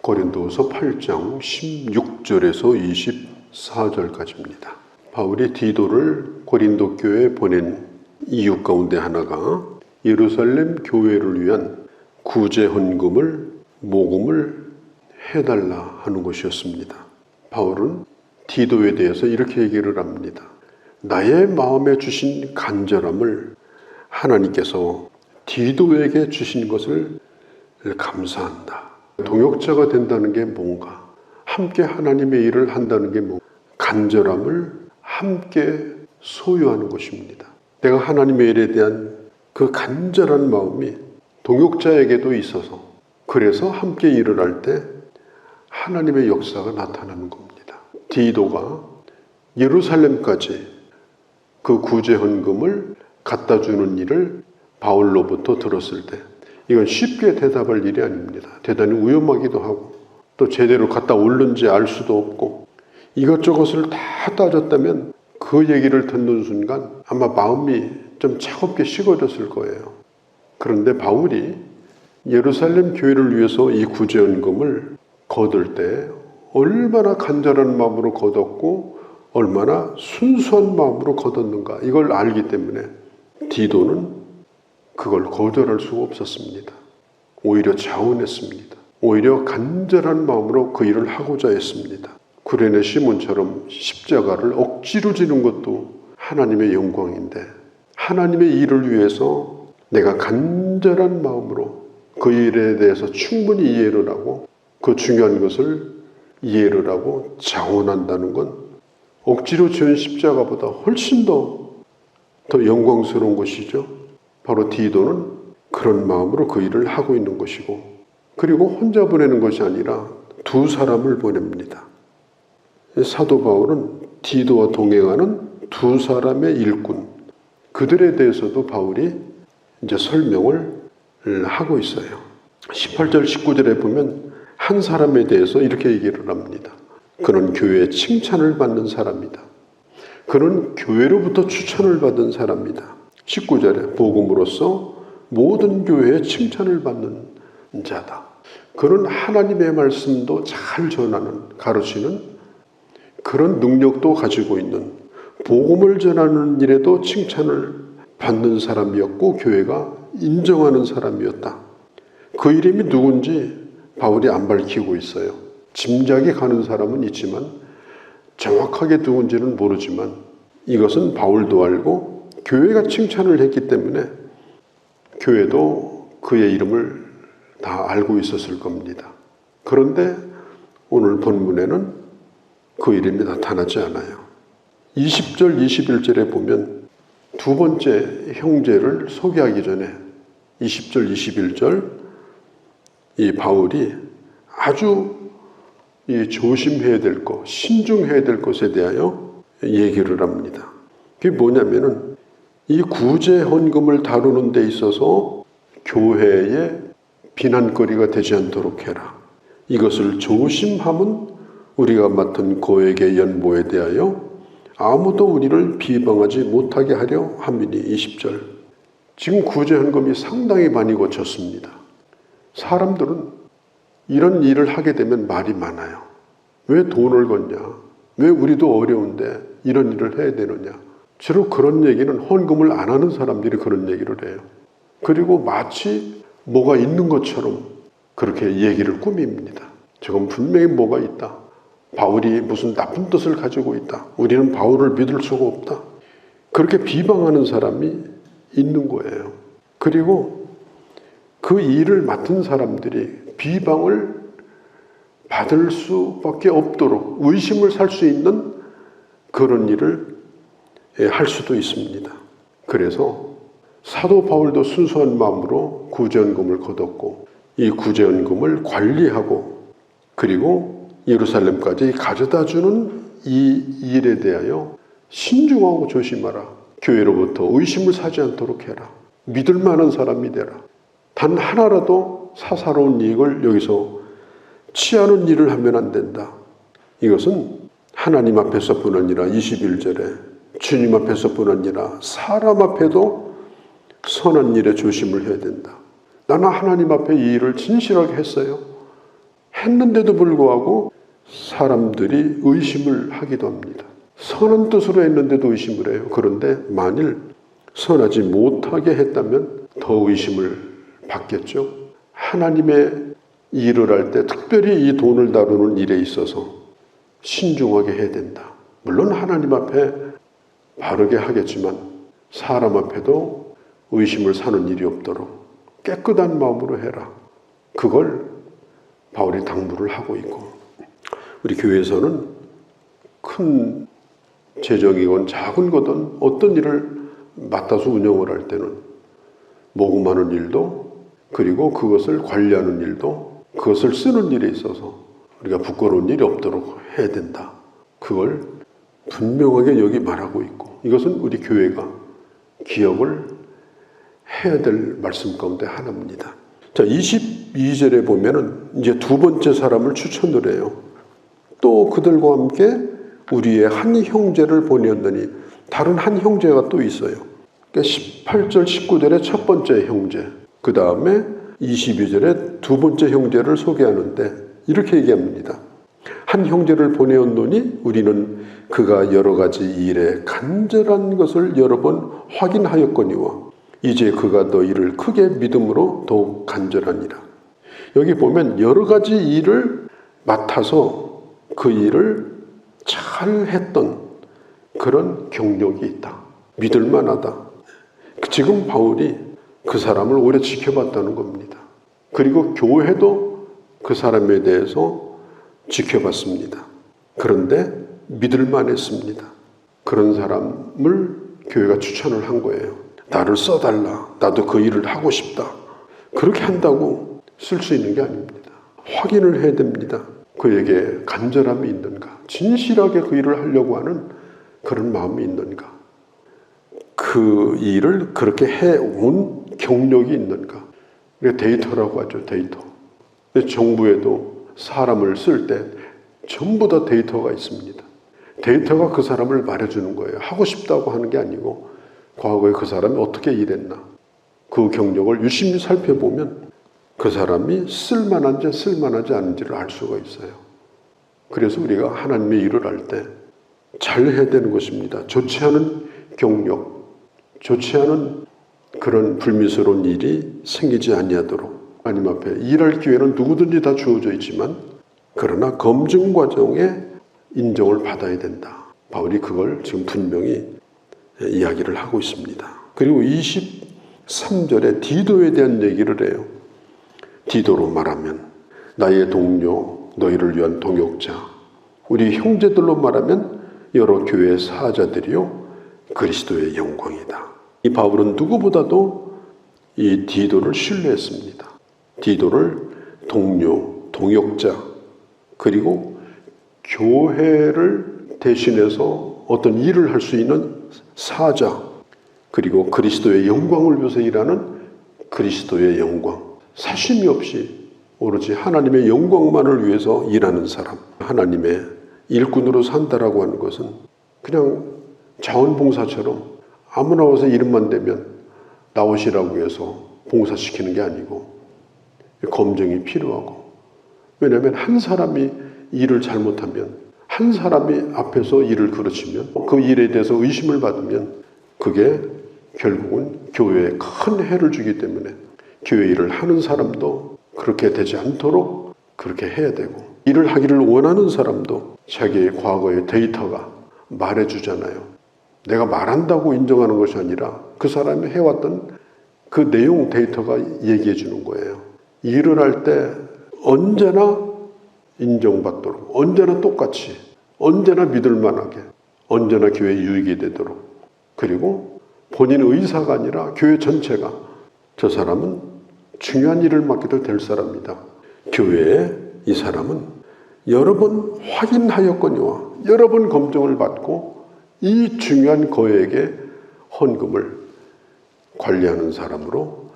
고린도후서 8장 16절에서 24절까지입니다. 바울이 디도를 고린도 교회에 보낸 이유 가운데 하나가 예루살렘 교회를 위한 구제 헌금을 모금을 해달라 하는 것이었습니다. 바울은 디도에 대해서 이렇게 얘기를 합니다. 나의 마음에 주신 간절함을 하나님께서 디도에게 주신 것을 감사한다. 동역자가 된다는 게 뭔가, 함께 하나님의 일을 한다는 게 뭔가, 간절함을 함께 소유하는 것입니다. 내가 하나님의 일에 대한 그 간절한 마음이 동역자에게도 있어서, 그래서 함께 일을 할 때 하나님의 역사가 나타나는 겁니다. 디도가 예루살렘까지 그 구제 헌금을 갖다 주는 일을 바울로부터 들었을 때 이건 쉽게 대답할 일이 아닙니다. 대단히 위험하기도 하고 또 제대로 갖다 올는지 알 수도 없고 이것저것을 다 따졌다면 그 얘기를 듣는 순간 아마 마음이 좀 차갑게 식어졌을 거예요. 그런데 바울이 예루살렘 교회를 위해서 이 구제 헌금을 거둘 때 얼마나 간절한 마음으로 거뒀고 얼마나 순수한 마음으로 거뒀는가 이걸 알기 때문에 디도는 그걸 거절할 수가 없었습니다. 오히려 자원했습니다. 오히려 간절한 마음으로 그 일을 하고자 했습니다. 구레네 시몬처럼 십자가를 억지로 지는 것도 하나님의 영광인데 하나님의 일을 위해서 내가 간절한 마음으로 그 일에 대해서 충분히 이해를 하고 그 중요한 것을 이해를 하고 자원한다는 건 억지로 지은 십자가보다 훨씬 더 영광스러운 것이죠. 바로 디도는 그런 마음으로 그 일을 하고 있는 것이고 그리고 혼자 보내는 것이 아니라 두 사람을 보냅니다. 사도 바울은 디도와 동행하는 두 사람의 일꾼 그들에 대해서도 바울이 이제 설명을 하고 있어요. 18절 19절에 보면 한 사람에 대해서 이렇게 얘기를 합니다. 그는 교회의 칭찬을 받는 사람이다. 그는 교회로부터 추천을 받은 사람이다. 19절에 복음으로써 모든 교회의 칭찬을 받는 자다. 그는 하나님의 말씀도 잘 전하는, 가르치는 그런 능력도 가지고 있는 복음을 전하는 일에도 칭찬을 받는 사람이었고 교회가 인정하는 사람이었다. 그 이름이 누군지 바울이 안 밝히고 있어요. 짐작이 가는 사람은 있지만 정확하게 누군지는 모르지만 이것은 바울도 알고 교회가 칭찬을 했기 때문에 교회도 그의 이름을 다 알고 있었을 겁니다. 그런데 오늘 본문에는 그 이름이 나타나지 않아요. 20절, 21절에 보면 두 번째 형제를 소개하기 전에 20절, 21절 이 바울이 아주 조심해야 될 것, 신중해야 될 것에 대하여 얘기를 합니다. 그게 뭐냐면은 이 구제 헌금을 다루는 데 있어서 교회의 비난거리가 되지 않도록 해라. 이것을 조심함은 우리가 맡은 고액의 연보에 대하여 아무도 우리를 비방하지 못하게 하려 함이니 20절. 지금 구제 헌금이 상당히 많이 거쳤습니다. 사람들은 이런 일을 하게 되면 말이 많아요. 왜 돈을 걷냐? 왜 우리도 어려운데 이런 일을 해야 되느냐? 주로 그런 얘기는 헌금을 안 하는 사람들이 그런 얘기를 해요. 그리고 마치 뭐가 있는 것처럼 그렇게 얘기를 꾸밉니다. 저건 분명히 뭐가 있다. 바울이 무슨 나쁜 뜻을 가지고 있다. 우리는 바울을 믿을 수가 없다. 그렇게 비방하는 사람이 있는 거예요. 그리고 그 일을 맡은 사람들이 비방을 받을 수밖에 없도록 의심을 살 수 있는 그런 일을 할 수도 있습니다. 그래서 사도 바울도 순수한 마음으로 구제헌금을 거뒀고 이 구제헌금을 관리하고 그리고 예루살렘까지 가져다주는 이 일에 대하여 신중하고 조심하라. 교회로부터 의심을 사지 않도록 해라. 믿을 만한 사람이 되라. 단 하나라도 사사로운 이익을 여기서 취하는 일을 하면 안 된다. 이것은 하나님 앞에서뿐 아니라 21절에 주님 앞에서뿐 아니라 사람 앞에도 선한 일에 조심을 해야 된다. 나는 하나님 앞에 이 일을 진실하게 했어요. 했는데도 불구하고 사람들이 의심을 하기도 합니다. 선한 뜻으로 했는데도 의심을 해요. 그런데 만일 선하지 못하게 했다면 더 의심을 받겠죠. 하나님의 일을 할 때 특별히 이 돈을 다루는 일에 있어서 신중하게 해야 된다. 물론 하나님 앞에 바르게 하겠지만 사람 앞에도 의심을 사는 일이 없도록 깨끗한 마음으로 해라. 그걸 바울이 당부를 하고 있고, 우리 교회에서는 큰 재정이건 작은 거든 어떤 일을 맡아서 운영을 할 때는 모금하는 일도, 그리고 그것을 관리하는 일도, 그것을 쓰는 일에 있어서 우리가 부끄러운 일이 없도록 해야 된다. 그걸 분명하게 여기 말하고 있고, 이것은 우리 교회가 기억을 해야 될 말씀 가운데 하나입니다. 자, 22절에 보면은 이제 두 번째 사람을 추천을 해요. 또 그들과 함께 우리의 한 형제를 보내었더니, 다른 한 형제가 또 있어요. 그러니까 18절, 19절에 첫 번째 형제, 그 다음에 22절에 두 번째 형제를 소개하는데 이렇게 얘기합니다. 한 형제를 보내었노니 우리는 그가 여러 가지 일에 간절한 것을 여러 번 확인하였거니와 이제 그가 너희를 크게 믿음으로 더욱 간절하니라. 여기 보면 여러 가지 일을 맡아서 그 일을 잘 했던 그런 경력이 있다. 믿을 만하다. 지금 바울이 그 사람을 오래 지켜봤다는 겁니다. 그리고 교회도 그 사람에 대해서 지켜봤습니다. 그런데 믿을 만했습니다. 그런 사람을 교회가 추천을 한 거예요. 나를 써달라. 나도 그 일을 하고 싶다. 그렇게 한다고 쓸 수 있는 게 아닙니다. 확인을 해야 됩니다. 그에게 간절함이 있는가? 진실하게 그 일을 하려고 하는 그런 마음이 있는가? 그 일을 그렇게 해온 경력이 있는가? 데이터라고 하죠. 데이터. 정부에도 사람을 쓸 때 전부 다 데이터가 있습니다. 데이터가 그 사람을 말해주는 거예요. 하고 싶다고 하는 게 아니고 과거에 그 사람이 어떻게 일했나, 그 경력을 유심히 살펴보면 그 사람이 쓸만한지 쓸만하지 않은지를 알 수가 있어요. 그래서 우리가 하나님의 일을 할 때 잘해야 되는 것입니다. 좋지 않은 경력, 좋지 않은 그런 불미스러운 일이 생기지 아니하도록 하나님 앞에 일할 기회는 누구든지 다 주어져 있지만, 그러나 검증 과정에 인정을 받아야 된다. 바울이 그걸 지금 분명히 이야기를 하고 있습니다. 그리고 23절에 디도에 대한 얘기를 해요. 디도로 말하면 나의 동료, 너희를 위한 동역자, 우리 형제들로 말하면 여러 교회 사자들이요 그리스도의 영광이다. 이 바울은 누구보다도 이 디도를 신뢰했습니다. 디도를 동료, 동역자, 그리고 교회를 대신해서 어떤 일을 할 수 있는 사자, 그리고 그리스도의 영광을 위해서 일하는 그리스도의 영광, 사심이 없이 오로지 하나님의 영광만을 위해서 일하는 사람, 하나님의 일꾼으로 산다라고 하는 것은 그냥 자원봉사처럼 아무나 와서 이름만 대면 나오시라고 해서 봉사시키는 게 아니고 검증이 필요하고, 왜냐하면 한 사람이 일을 잘못하면, 한 사람이 앞에서 일을 그르치면, 그 일에 대해서 의심을 받으면 그게 결국은 교회에 큰 해를 주기 때문에 교회 일을 하는 사람도 그렇게 되지 않도록 그렇게 해야 되고, 일을 하기를 원하는 사람도 자기의 과거의 데이터가 말해주잖아요. 내가 말한다고 인정하는 것이 아니라 그 사람이 해왔던 그 내용 데이터가 얘기해 주는 거예요. 일을 할 때 언제나 인정받도록, 언제나 똑같이, 언제나 믿을 만하게, 언제나 교회에 유익이 되도록, 그리고 본인 의사가 아니라 교회 전체가 저 사람은 중요한 일을 맡게도 될 사람이다. 교회에 이 사람은 여러 번 확인하였거니와 여러 번 검증을 받고 이 중요한 거액의 헌금을 관리하는 사람으로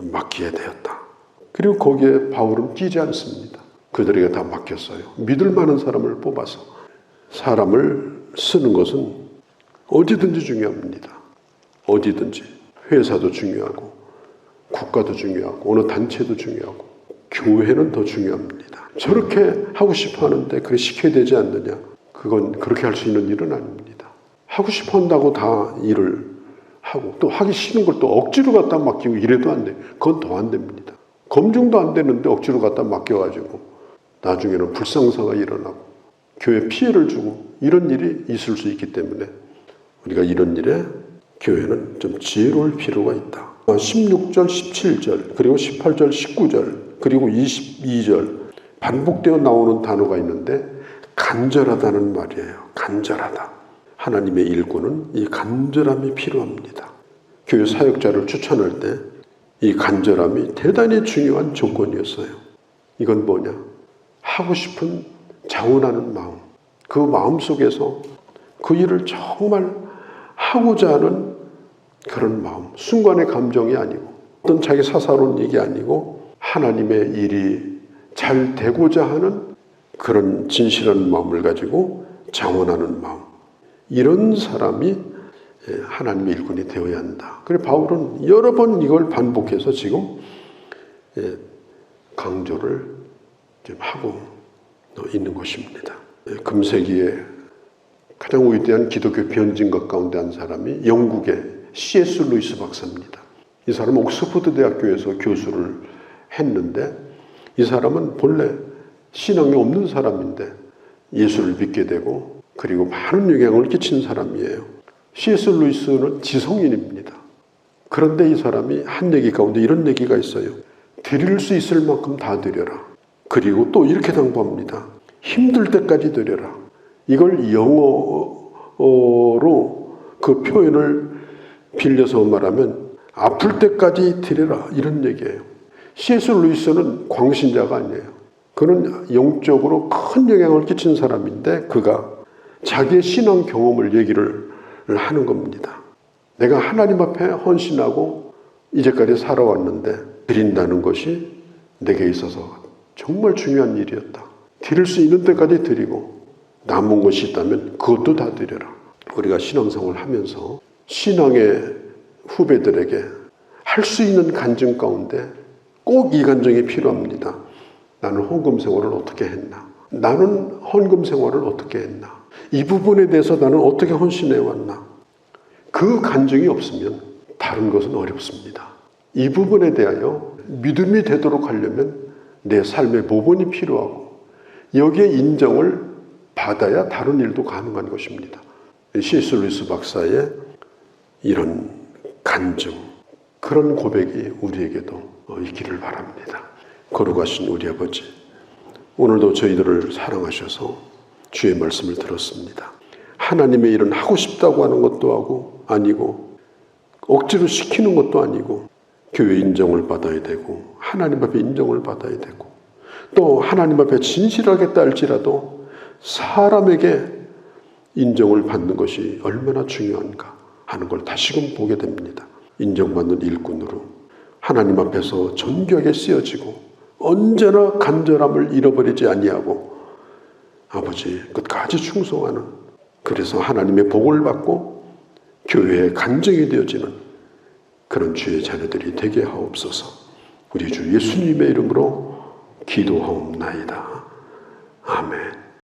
맡기게 되었다. 그리고 거기에 바울은 끼지 않습니다. 그들에게 다 맡겼어요. 믿을 만한 사람을 뽑아서. 사람을 쓰는 것은 어디든지 중요합니다. 어디든지. 회사도 중요하고 국가도 중요하고 어느 단체도 중요하고 교회는 더 중요합니다. 저렇게 하고 싶어 하는데 그래 시켜야 되지 않느냐. 그건 그렇게 할 수 있는 일은 아닙니다. 하고 싶어 한다고 다 일을 하고 또 하기 싫은 걸 또 억지로 갖다 맡기고 이래도 안 돼. 그건 더 안 됩니다. 검증도 안 되는데 억지로 갖다 맡겨가지고 나중에는 불상사가 일어나고 교회에 피해를 주고 이런 일이 있을 수 있기 때문에 우리가 이런 일에 교회는 좀 지혜로울 필요가 있다. 16절, 17절, 그리고 18절, 19절, 그리고 22절 반복되어 나오는 단어가 있는데 간절하다는 말이에요. 간절하다. 하나님의 일꾼은 이 간절함이 필요합니다. 교회 사역자를 추천할 때 이 간절함이 대단히 중요한 조건이었어요. 이건 뭐냐? 하고 싶은 자원하는 마음. 그 마음 속에서 그 일을 정말 하고자 하는 그런 마음. 순간의 감정이 아니고 어떤 자기 사사로운 얘기 아니고 하나님의 일이 잘 되고자 하는 그런 진실한 마음을 가지고 자원하는 마음. 이런 사람이 하나님의 일꾼이 되어야 한다. 그래서 바울은 여러 번 이걸 반복해서 지금 강조를 좀 하고 있는 것입니다. 금세기에 가장 위대한 기독교 변증가 가운데 한 사람이 영국의 C.S. 루이스 박사입니다. 이 사람은 옥스퍼드 대학교에서 교수를 했는데 이 사람은 본래 신앙이 없는 사람인데 예수를 믿게 되고 그리고 많은 영향을 끼친 사람이에요. C.S. 루이스는 지성인입니다. 그런데 이 사람이 한 얘기 가운데 이런 얘기가 있어요. 드릴 수 있을 만큼 다 드려라. 그리고 또 이렇게 당부합니다. 힘들 때까지 드려라. 이걸 영어로 그 표현을 빌려서 말하면 아플 때까지 드려라. 이런 얘기예요. C.S. 루이스는 광신자가 아니에요. 그는 영적으로 큰 영향을 끼친 사람인데 그가 자기의 신앙 경험을 얘기를 하는 겁니다. 내가 하나님 앞에 헌신하고 이제까지 살아왔는데 드린다는 것이 내게 있어서 정말 중요한 일이었다. 드릴 수 있는 때까지 드리고 남은 것이 있다면 그것도 다 드려라. 우리가 신앙생활을 하면서 신앙의 후배들에게 할 수 있는 간증 가운데 꼭 이 간증이 필요합니다. 나는 헌금 생활을 어떻게 했나? 나는 헌금 생활을 어떻게 했나? 이 부분에 대해서 나는 어떻게 헌신해 왔나? 그 간증이 없으면 다른 것은 어렵습니다. 이 부분에 대하여 믿음이 되도록 하려면 내 삶의 모본이 필요하고 여기에 인정을 받아야 다른 일도 가능한 것입니다. C.S. 루이스 박사의 이런 간증, 그런 고백이 우리에게도 있기를 바랍니다. 거룩하신 우리 아버지, 오늘도 저희들을 사랑하셔서 주의 말씀을 들었습니다. 하나님의 일은 하고 싶다고 하는 것도 아니고 억지로 시키는 것도 아니고 교회 인정을 받아야 되고 하나님 앞에 인정을 받아야 되고 또 하나님 앞에 진실하게 딸지라도 사람에게 인정을 받는 것이 얼마나 중요한가 하는 걸 다시금 보게 됩니다. 인정받는 일꾼으로 하나님 앞에서 존귀하게 쓰여지고 언제나 간절함을 잃어버리지 아니하고 아버지 끝까지 충성하는, 그래서 하나님의 복을 받고 교회의 간증이 되어지는 그런 주의 자녀들이 되게 하옵소서. 우리 주 예수님의 이름으로 기도하옵나이다. 아멘.